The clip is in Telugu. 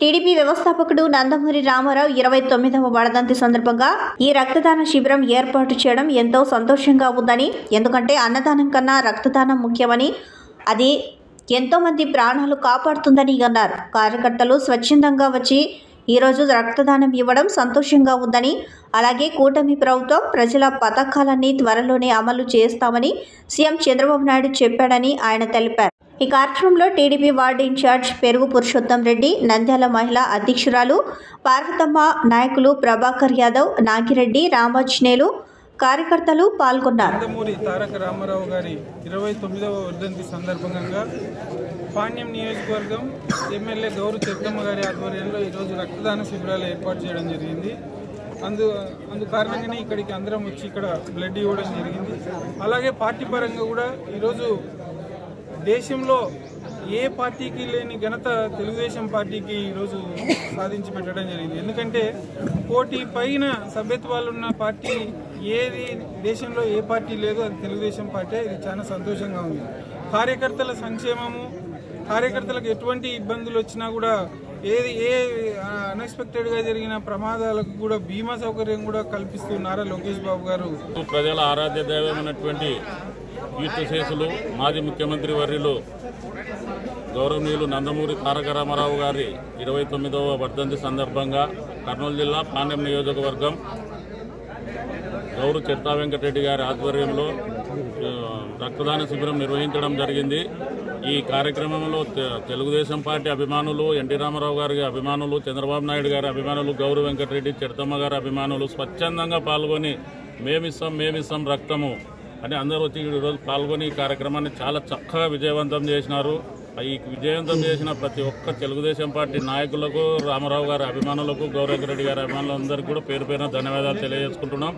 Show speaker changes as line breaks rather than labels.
టీడీపీ వ్యవస్థాపకుడు నందమూరి రామారావు 29వ వర్ధంతి సందర్భంగా ఈ రక్తదాన శిబిరం ఏర్పాటు చేయడం ఎంతో సంతోషంగా ఉందని, ఎందుకంటే అన్నదానం కన్నా రక్తదానం ముఖ్యమని, అది ఎంతో మంది ప్రాణాలు కాపాడుతుందని అన్నారు. కార్యకర్తలు స్వచ్ఛందంగా వచ్చి ఈరోజు రక్తదానం ఇవ్వడం సంతోషంగా ఉందని, అలాగే కూటమి ప్రభుత్వం ప్రజల పథకాలన్నీ త్వరలోనే అమలు చేస్తామని సీఎం చంద్రబాబు నాయుడు చెప్పాడని ఆయన తెలిపారు. ఈ కార్యక్రమంలో టీడీపీ వార్డు ఇన్ఛార్జ్ పెరుగు పురుషోత్తం రెడ్డి, నంద్యాల మహిళా అధ్యక్షురాలు పార్వతమ్మ, నాయకులు ప్రభాకర్ యాదవ్, నాగిరెడ్డి, రామాంజనేయులు, కార్యకర్తలు పాల్గొన్నారు.
నందమూరి తారక రామారావు గారి 29వ వర్ధంతి సందర్భంగా పాణ్యం నియోజకవర్గం ఎమ్మెల్యే గౌరు చెక్కమ్మ గారి ఆధ్వర్యంలో ఈరోజు రక్తదాన శిబిరాలు ఏర్పాటు చేయడం జరిగింది. అందు కారణంగానే ఇక్కడికి అందరం వచ్చి ఇక్కడ బ్లడ్ ఇవ్వడం జరిగింది. అలాగే పార్టీ పరంగా కూడా ఈరోజు దేశంలో ఏ పార్టీకి లేని ఘనత తెలుగుదేశం పార్టీకి ఈరోజు సాధించి పెట్టడం జరిగింది. ఎందుకంటే కోటి పైన సభ్యత్వాలు ఉన్న పార్టీ ఏది దేశంలో ఏ పార్టీ లేదు, అది తెలుగుదేశం పార్టీ. ఇది చాలా సంతోషంగా ఉంది. కార్యకర్తల సంక్షేమము, కార్యకర్తలకు ఎటువంటి ఇబ్బందులు వచ్చినా కూడా ఏ అన్ఎక్స్పెక్టెడ్గా జరిగిన ప్రమాదాలకు కూడా బీమా సౌకర్యం కూడా కల్పిస్తున్నారా లోకేష్ బాబు గారు.
ప్రజల ఆరాధ్య దైవమైనటువంటి కీర్తిశేషులు మాజీ ముఖ్యమంత్రి వర్యులు గౌరవనీయులు నందమూరి తారక రామారావు గారి 29వ వర్ధంతి సందర్భంగా కర్నూలు జిల్లా పాణ్యం నియోజకవర్గం గౌరు చిత్తా వెంకటరెడ్డి గారి ఆధ్వర్యంలో రక్తదాన శిబిరం నిర్వహించడం జరిగింది. ఈ కార్యక్రమంలో తెలుగుదేశం పార్టీ అభిమానులు, ఎన్టీ రామారావు గారి అభిమానులు, చంద్రబాబు నాయుడు గారి అభిమానులు, గౌరు వెంకటరెడ్డి, చిత్తమ్మ గారి అభిమానులు స్వచ్ఛందంగా పాల్గొని మేమిస్తాం రక్తము అని అందరూ వచ్చి ఈరోజు పాల్గొని ఈ కార్యక్రమాన్ని చాలా చక్కగా విజయవంతం చేసినారు. ఈ విజయవంతం చేసిన ప్రతి ఒక్క తెలుగుదేశం పార్టీ నాయకులకు, రామారావు గారి అభిమానులకు, గౌరవ వెంకటరెడ్డి గారి అభిమానులందరికీ కూడా పేరు పేరున ధన్యవాదాలు తెలియజేసుకుంటున్నాం.